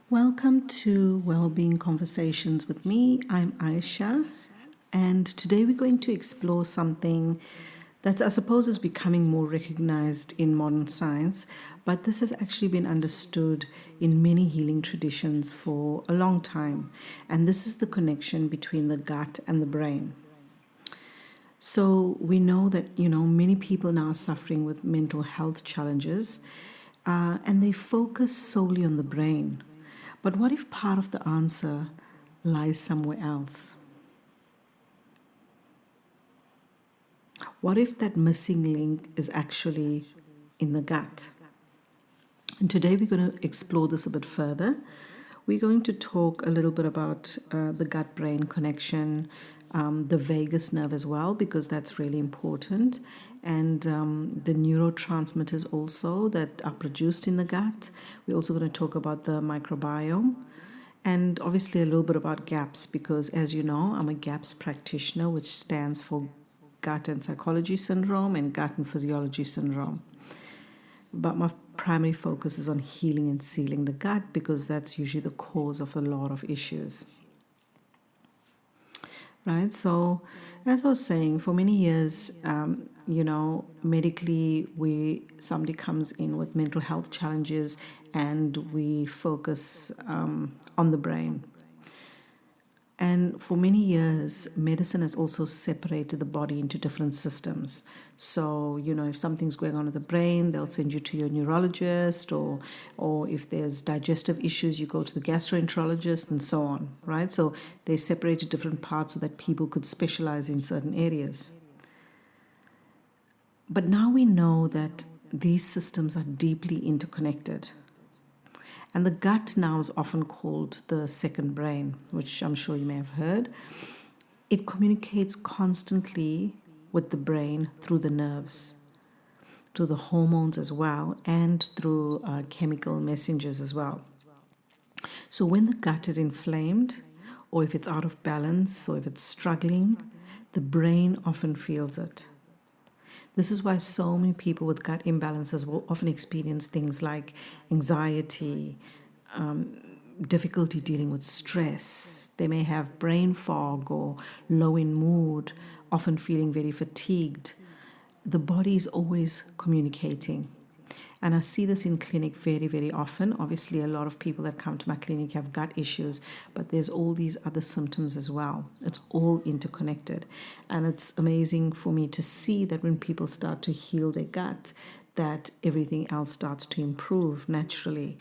Welcome to Wellbeing Conversations with me. I'm Aisha, and today we're going to explore something that I suppose is becoming more recognized in modern science, but this has actually been understood in many healing traditions for a long time, and this is the connection between the gut and the brain. So we know that many people now are suffering with mental health challenges, and they focus solely on the brain. But what if part of the answer lies somewhere else? What if that missing link is actually in the gut? And today we're going to explore this a bit further. We're going to talk a little bit about the gut brain connection, the vagus nerve as well, because that's really important, and the neurotransmitters also that are produced in the gut. We're also going to talk about the microbiome. And obviously, a little bit about GAPS, because as you know, I'm a GAPS practitioner, which stands for Gut and Psychology Syndrome and Gut and Physiology Syndrome. But my primary focus is on healing and sealing the gut because that's usually the cause of a lot of issues. Right? So, as I was saying, for many years, medically, somebody comes in with mental health challenges, and we focus on the brain. And for many years, medicine has also separated the body into different systems. So, if something's going on with the brain, they'll send you to your neurologist, or if there's digestive issues, you go to the gastroenterologist, and so on, right? So they separated different parts so that people could specialize in certain areas. But now we know that these systems are deeply interconnected. And the gut now is often called the second brain, which I'm sure you may have heard. It communicates constantly with the brain through the nerves, through the hormones as well, and through chemical messengers as well. So when the gut is inflamed, or if it's out of balance, or if it's struggling, the brain often feels it. This is why so many people with gut imbalances will often experience things like anxiety, difficulty dealing with stress. They may have brain fog or low in mood, often feeling very fatigued. The body is always communicating. And I see this in clinic very, very often. Obviously, a lot of people that come to my clinic have gut issues, but there's all these other symptoms as well. It's all interconnected. And it's amazing for me to see that when people start to heal their gut, that everything else starts to improve naturally.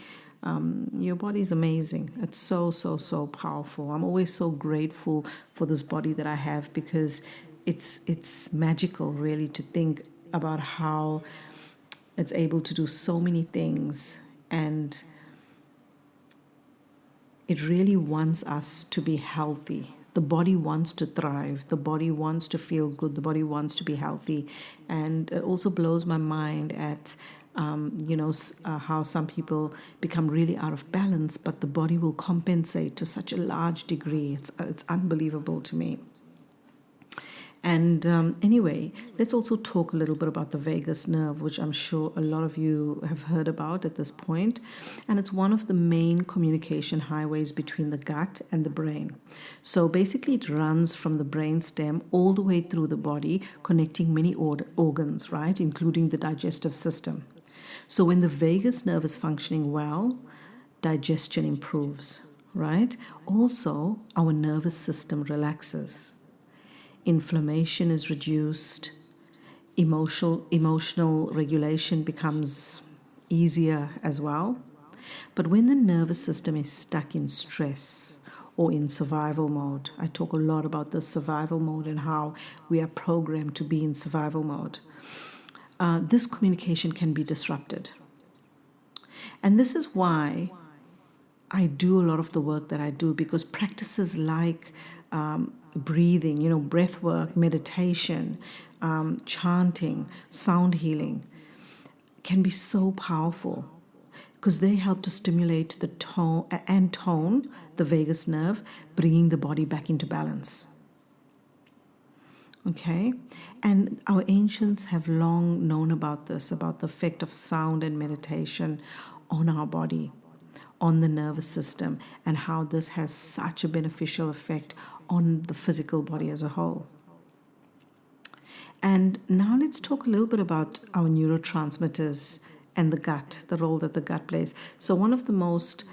Your body is amazing. It's so, so, so powerful. I'm always so grateful for this body that I have, because it's magical, really, to think about how it's able to do so many things, and it really wants us to be healthy. The body wants to thrive. The body wants to feel good. The body wants to be healthy. And it also blows my mind at how some people become really out of balance, but the body will compensate to such a large degree. It's unbelievable to me. And anyway, let's also talk a little bit about the vagus nerve, which I'm sure a lot of you have heard about at this point. And it's one of the main communication highways between the gut and the brain. So basically, it runs from the brain stem all the way through the body, connecting many organs, right, including the digestive system. So when the vagus nerve is functioning well, digestion improves, right? Also, our nervous system relaxes. Inflammation is reduced, emotional regulation becomes easier as well. But when the nervous system is stuck in stress or in survival mode, I talk a lot about the survival mode and how we are programmed to be in survival mode. This communication can be disrupted. And this is why I do a lot of the work that I do, because practices like breathing, breath work, meditation, chanting, sound healing can be so powerful, because they help to stimulate the tone the vagus nerve, bringing the body back into balance. Okay, and our ancients have long known about this, about the effect of sound and meditation on our body. on the nervous system and how this has such a beneficial effect on the physical body as a whole. And now let's talk a little bit about our neurotransmitters and the gut, the role that the gut plays. So one of the most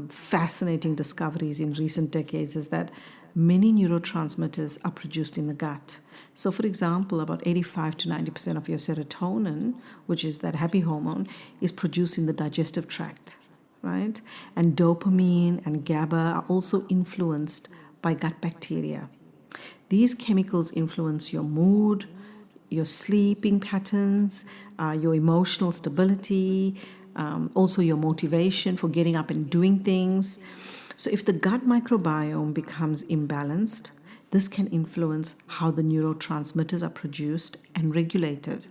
fascinating discoveries in recent decades is that many neurotransmitters are produced in the gut. So for example, about 85 to 90% of your serotonin, which is that happy hormone, is produced in the digestive tract, right? And dopamine and GABA are also influenced by gut bacteria. These chemicals influence your mood, your sleeping patterns, your emotional stability, also your motivation for getting up and doing things. So if the gut microbiome becomes imbalanced, this can influence how the neurotransmitters are produced and regulated.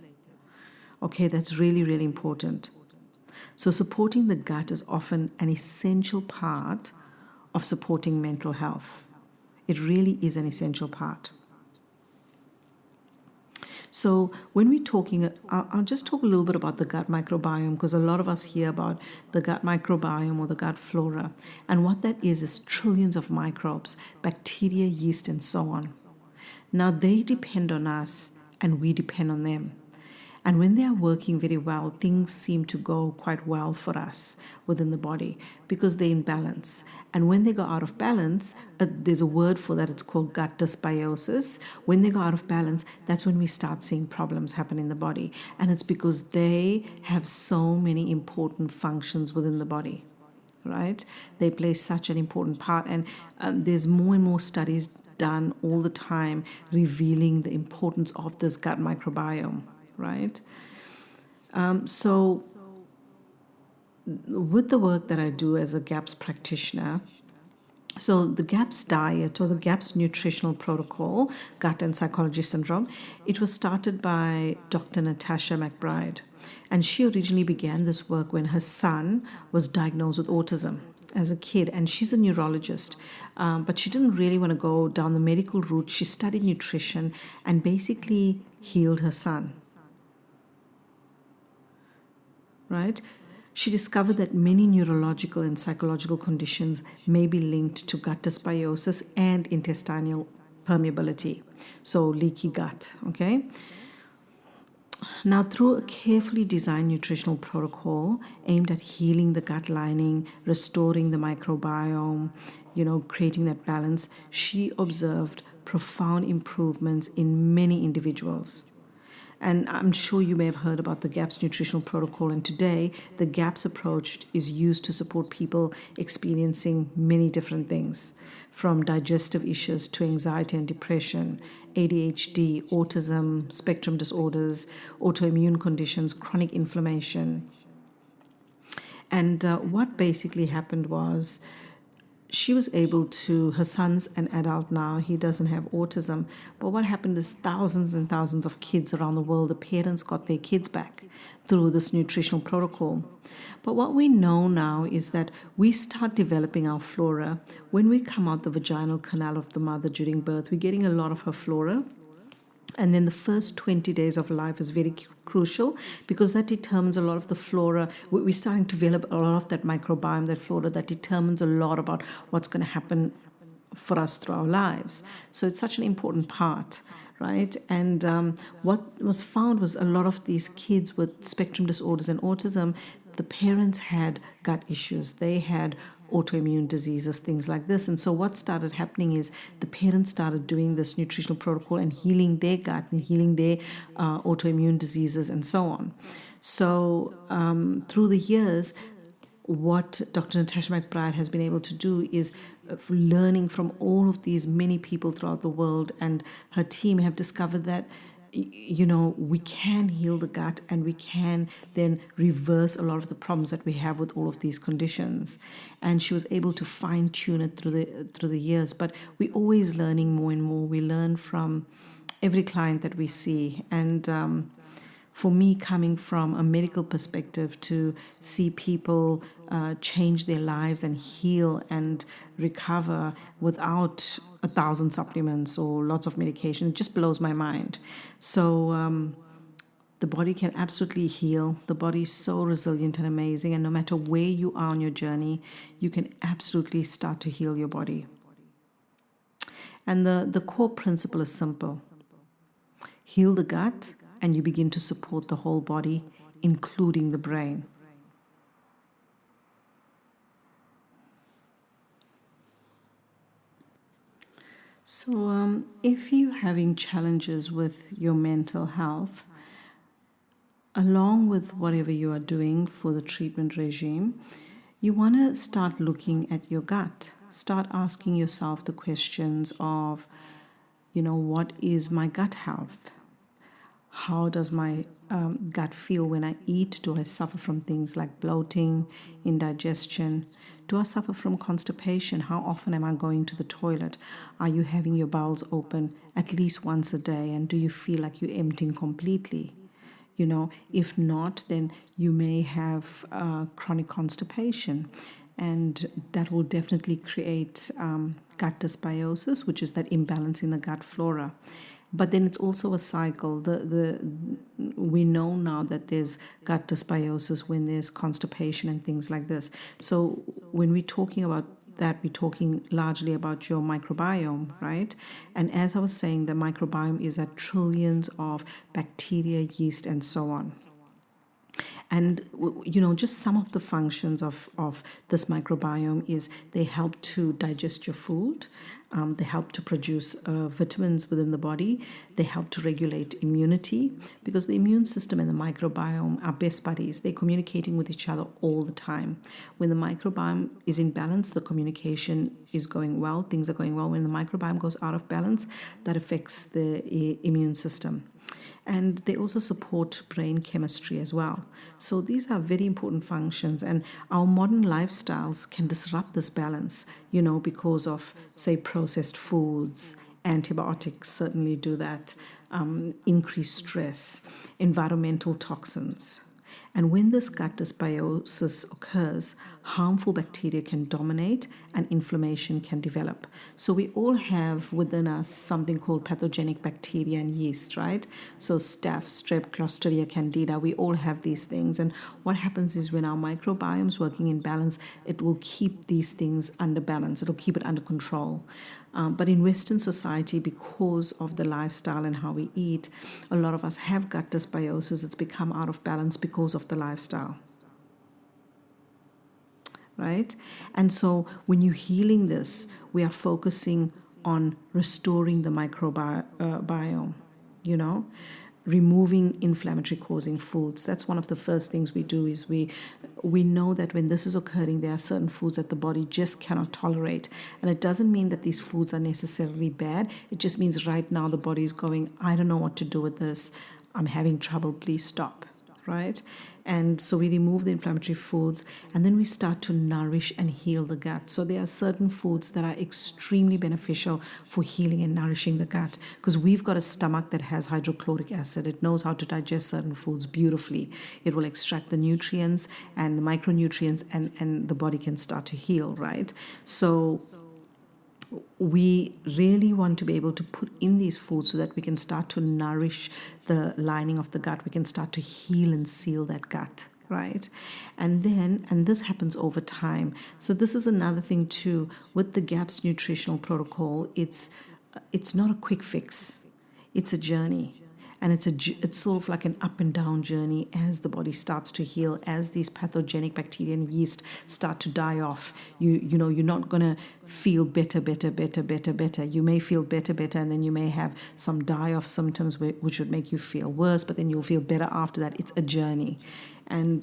Okay, that's really, really important. So supporting the gut is often an essential part of supporting mental health. It really is an essential part. So when we're talking, I'll just talk a little bit about the gut microbiome, because a lot of us hear about the gut microbiome or the gut flora. And what that is trillions of microbes, bacteria, yeast, and so on. Now they depend on us and we depend on them. And when they are working very well, things seem to go quite well for us within the body because they're in balance. And when they go out of balance, there's a word for that, it's called gut dysbiosis. When they go out of balance, that's when we start seeing problems happen in the body. And it's because they have so many important functions within the body, right? They play such an important part. And there's more and more studies done all the time revealing the importance of this gut microbiome. Right? So with the work that I do as a GAPS practitioner, so the GAPS diet or the GAPS nutritional protocol, gut and psychology syndrome, it was started by Dr. Natasha McBride. And she originally began this work when her son was diagnosed with autism as a kid, and she's a neurologist, but she didn't really want to go down the medical route. She studied nutrition and basically healed her son. Right? She discovered that many neurological and psychological conditions may be linked to gut dysbiosis and intestinal permeability, so leaky gut, okay? Now, through a carefully designed nutritional protocol aimed at healing the gut lining, restoring the microbiome, creating that balance, she observed profound improvements in many individuals. And I'm sure you may have heard about the GAPS nutritional protocol. And today, the GAPS approach is used to support people experiencing many different things, from digestive issues to anxiety and depression, ADHD, autism, spectrum disorders, autoimmune conditions, chronic inflammation. And what basically happened was, she was able to, her son's an adult now, he doesn't have autism, but what happened is thousands and thousands of kids around the world, the parents got their kids back through this nutritional protocol. But what we know now is that we start developing our flora when we come out the vaginal canal of the mother during birth. We're getting a lot of her flora. And then the first 20 days of life is very crucial because that determines a lot of the flora. We're starting to develop a lot of that microbiome, that flora that determines a lot about what's going to happen for us through our lives. So it's such an important part, right? And what was found was a lot of these kids with spectrum disorders and autism, the parents had gut issues. They had autoimmune diseases, things like this. And so what started happening is the parents started doing this nutritional protocol and healing their gut and healing their autoimmune diseases and so on. So through the years, what Dr. Natasha McBride has been able to do is learning from all of these many people throughout the world, and her team have discovered that we can heal the gut and we can then reverse a lot of the problems that we have with all of these conditions. And she was able to fine tune it through the years. But we're always learning more and more. We learn from every client that we see. And for me, coming from a medical perspective, to see people change their lives and heal and recover without 1,000 supplements or lots of medication, it just blows my mind. So The body can absolutely heal. The body is so resilient and amazing, and no matter where you are on your journey, you can absolutely start to heal your body. And the core principle is simple. Heal the gut, and you begin to support the whole body, including the brain. So, if you're having challenges with your mental health, along with whatever you are doing for the treatment regime, you want to start looking at your gut. Start asking yourself the questions of, what is my gut health? How does my gut feel when I eat? Do I suffer from things like bloating, indigestion? Do I suffer from constipation? How often am I going to the toilet? Are you having your bowels open at least once a day? And do you feel like you're emptying completely? If not, then you may have chronic constipation, and that will definitely create gut dysbiosis, which is that imbalance in the gut flora. But then it's also a cycle. We know now that there's gut dysbiosis when there's constipation and things like this. So when we're talking about that, we're talking largely about your microbiome, right? And as I was saying, the microbiome is at trillions of bacteria, yeast, and so on. And just some of the functions of this microbiome is they help to digest your food, they help to produce vitamins within the body, they help to regulate immunity, because the immune system and the microbiome are best buddies. They're communicating with each other all the time. When the microbiome is in balance, the communication is going well, things are going well. When the microbiome goes out of balance, that affects the immune system. And they also support brain chemistry as well. So these are very important functions, and our modern lifestyles can disrupt this balance, because of, say, processed foods. Antibiotics certainly do that, increased stress, environmental toxins. And when this gut dysbiosis occurs, harmful bacteria can dominate and inflammation can develop. So we all have within us something called pathogenic bacteria and yeast, right? So staph, strep, clostridia, candida, we all have these things. And what happens is when our microbiome is working in balance, it will keep these things under balance. It'll keep it under control. But in Western society, because of the lifestyle and how we eat, a lot of us have gut dysbiosis. It's become out of balance because of the lifestyle. Right? And so when you're healing this, we are focusing on restoring the microbiome, removing inflammatory causing foods. That's one of the first things we do. Is we know that when this is occurring, there are certain foods that the body just cannot tolerate. And it doesn't mean that these foods are necessarily bad. It just means right now the body is going, I don't know what to do with this. I'm having trouble. Please stop. Right? And so we remove the inflammatory foods, and then we start to nourish and heal the gut. So there are certain foods that are extremely beneficial for healing and nourishing the gut, because we've got a stomach that has hydrochloric acid. It knows how to digest certain foods beautifully. It will extract the nutrients and the micronutrients, and the body can start to heal, right? So we really want to be able to put in these foods so that we can start to nourish the lining of the gut. We can start to heal and seal that gut, right? And this happens over time. So this is another thing too with the GAPS nutritional protocol. It's not a quick fix. It's a journey. And it's sort of like an up and down journey as the body starts to heal, as these pathogenic bacteria and yeast start to die off. You're not going to feel better. You may feel better, and then you may have some die-off symptoms which would make you feel worse, but then you'll feel better after that. It's a journey. And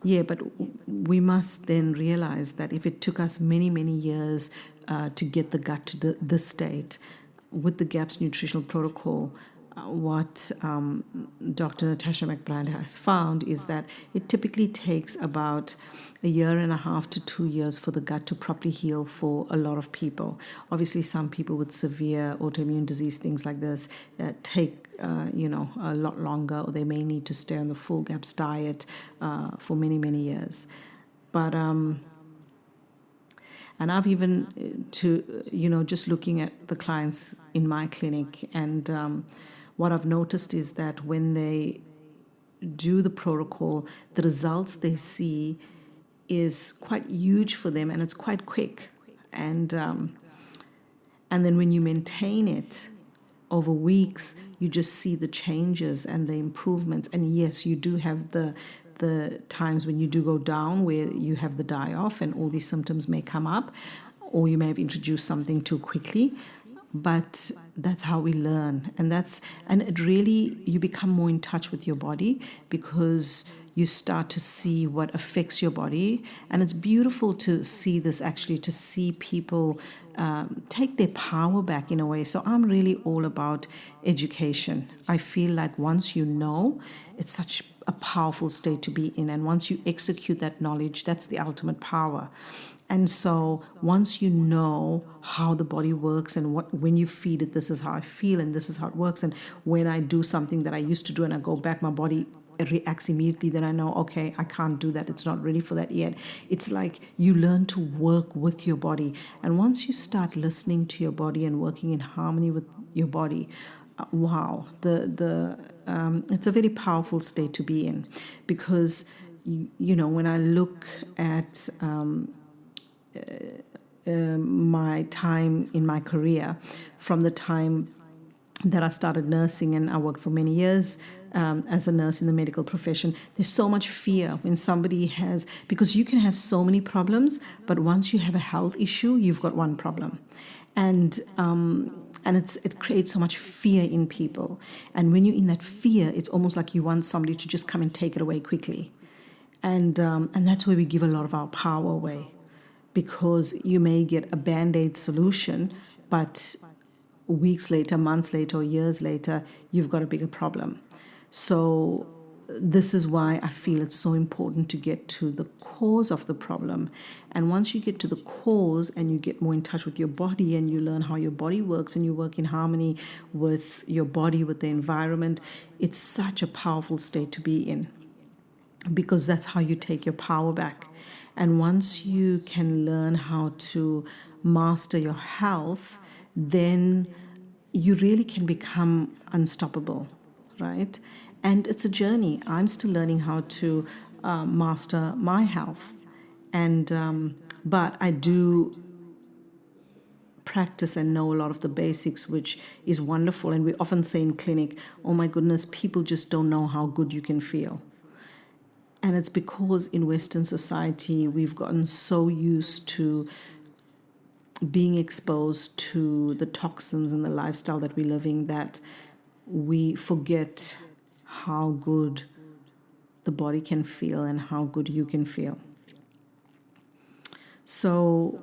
but we must then realize that if it took us many, many years to get the gut to this state, with the GAPS nutritional protocol, what Dr. Natasha McBride has found is that it typically takes about 1.5 to 2 years for the gut to properly heal for a lot of people. Obviously, some people with severe autoimmune disease, things like this, take a lot longer, or they may need to stay on the full GAPS diet for many, many years. But and I've even just looking at the clients in my clinic, and what I've noticed is that when they do the protocol, the results they see is quite huge for them, and it's quite quick. And then when you maintain it over weeks, you just see the changes and the improvements. And yes, you do have the times when you do go down, where you have the die off and all these symptoms may come up, or you may have introduced something too quickly. But that's how we learn, and it really, you become more in touch with your body, because you start to see what affects your body. And it's beautiful to see this, actually, to see people take their power back in a way. So I'm really all about education. I feel like once you know, it's such a powerful state to be in, and once you execute that knowledge, that's the ultimate power. And so once you know how the body works, and when you feed it, this is how I feel and this is how it works, and when I do something that I used to do and I go back, my body reacts immediately, then I know, okay, I can't do that. It's not ready for that yet. It's like you learn to work with your body. And once you start listening to your body and working in harmony with your body, wow, it's a very powerful state to be in. Because, when I look at my time in my career, from the time that I started nursing, and I worked for many years as a nurse in the medical profession, there's so much fear when somebody has, because you can have so many problems, but once you have a health issue, you've got one problem. And it creates so much fear in people. And when you're in that fear, it's almost like you want somebody to just come and take it away quickly. And that's where we give a lot of our power away, because you may get a Band-Aid solution, but weeks later, months later, or years later, you've got a bigger problem. So this is why I feel it's so important to get to the cause of the problem. And once you get to the cause and you get more in touch with your body, and you learn how your body works, and you work in harmony with your body, with the environment, it's such a powerful state to be in, because that's how you take your power back. And once you can learn how to master your health, then you really can become unstoppable, right? And it's a journey. I'm still learning how to master my health. But I do practice and know a lot of the basics, which is wonderful. And we often say in clinic, oh my goodness, people just don't know how good you can feel. And it's because in Western society, we've gotten so used to being exposed to the toxins and the lifestyle that we're living, that we forget how good the body can feel and how good you can feel. So,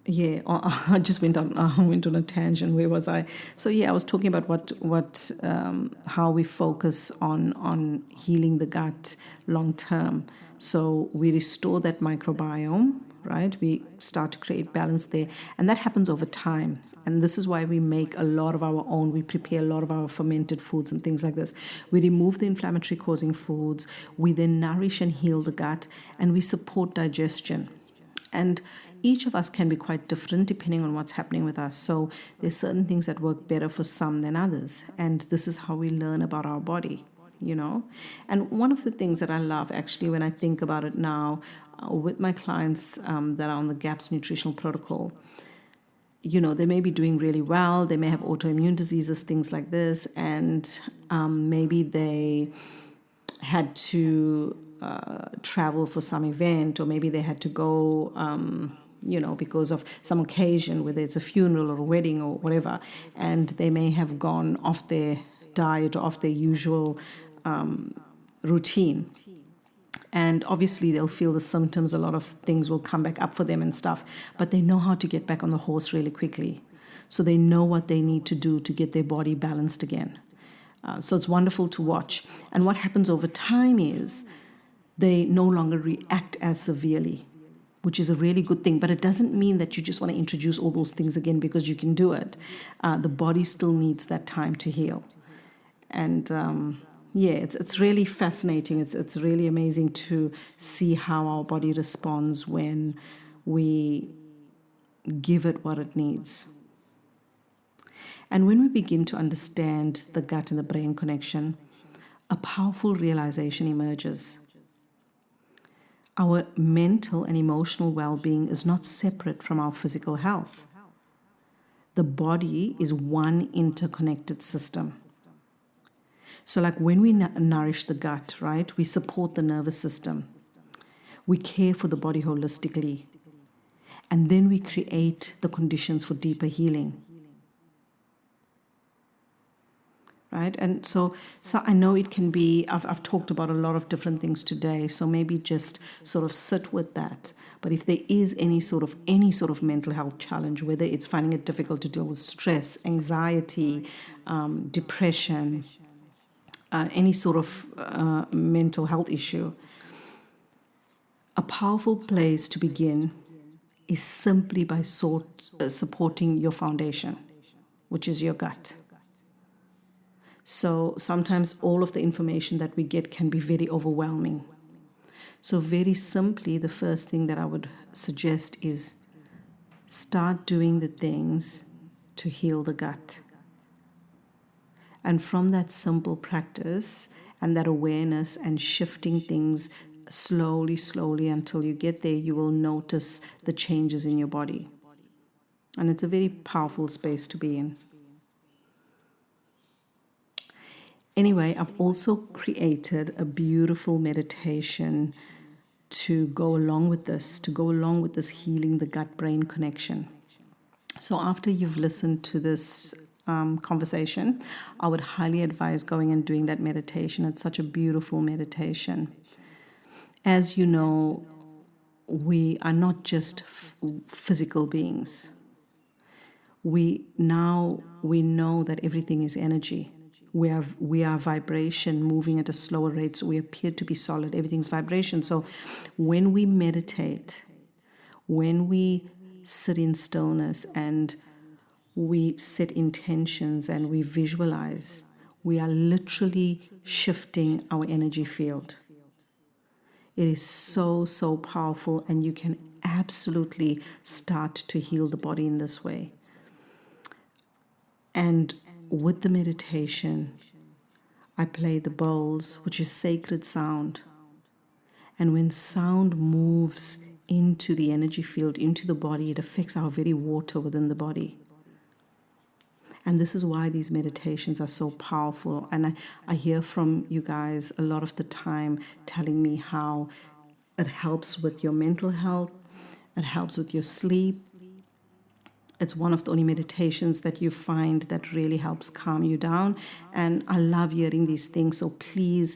yeah, I just went on a tangent. Where was I? So yeah, I was talking about how we focus on healing the gut long term. So we restore that microbiome, right? We start to create balance there, and that happens over time. And this is why we make a lot of our own. We prepare a lot of our fermented foods and things like this. We remove the inflammatory causing foods. We then nourish and heal the gut, and we support digestion. And each of us can be quite different depending on what's happening with us. So there's certain things that work better for some than others. And this is how we learn about our body, And one of the things that I love, actually, when I think about it now, with my clients that are on the GAPS nutritional protocol, they may be doing really well. They may have autoimmune diseases, things like this. And maybe they had to travel for some event, or maybe they had to go, because of some occasion, whether it's a funeral or a wedding or whatever, and they may have gone off their diet or off their usual routine. And obviously they'll feel the symptoms. A lot of things will come back up for them and stuff, but they know how to get back on the horse really quickly. So they know what they need to do to get their body balanced again. So it's wonderful to watch. And what happens over time is they no longer react as severely, which is a really good thing. But it doesn't mean that you just want to introduce all those things again because you can do it. The body still needs that time to heal. And it's really fascinating. It's really amazing to see how our body responds when we give it what it needs. And when we begin to understand the gut and the brain connection, a powerful realization emerges. Our mental and emotional well-being is not separate from our physical health. The body is one interconnected system. So like when we nourish the gut, right, we support the nervous system. We care for the body holistically. And then we create the conditions for deeper healing. Right? And so I know it can be, I've talked about a lot of different things today, so maybe just sort of sit with that. But if there is any sort of mental health challenge, whether it's finding it difficult to deal with stress, anxiety, depression, any sort of mental health issue, a powerful place to begin is simply by supporting your foundation, which is your gut. So sometimes all of the information that we get can be very overwhelming. So very simply, the first thing that I would suggest is start doing the things to heal the gut. And from that simple practice and that awareness and shifting things slowly until you get there, you will notice the changes in your body. And it's a very powerful space to be in. Anyway, I've also created a beautiful meditation to go along with this healing the gut-brain connection. So after you've listened to this conversation, I would highly advise going and doing that meditation. It's such a beautiful meditation. As you know, we are not just physical beings. We know that everything is energy. We are vibration moving at a slower rate, so we appear to be solid. Everything's vibration. So when we meditate, when we sit in stillness and we set intentions and we visualize, we are literally shifting our energy field. It is so powerful, and you can absolutely start to heal the body in this way. And with the meditation, I play the bowls, which is sacred sound. And when sound moves into the energy field, into the body, it affects our very water within the body. And this is why these meditations are so powerful. And I hear from you guys a lot of the time telling me how it helps with your mental health, it helps with your sleep. It's one of the only meditations that you find that really helps calm you down. And I love hearing these things. So please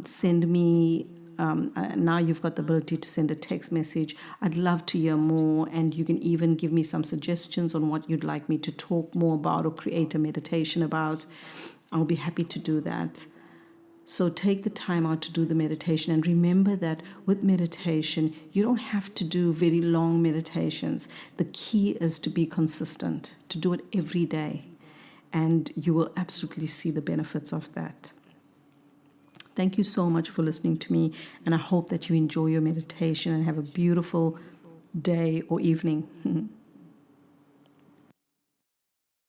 send me, now you've got the ability to send a text message. I'd love to hear more. And you can even give me some suggestions on what you'd like me to talk more about or create a meditation about. I'll be happy to do that. So take the time out to do the meditation, and remember that with meditation, you don't have to do very long meditations. The key is to be consistent, to do it every day, and you will absolutely see the benefits of that. Thank you so much for listening to me, and I hope that you enjoy your meditation and have a beautiful day or evening.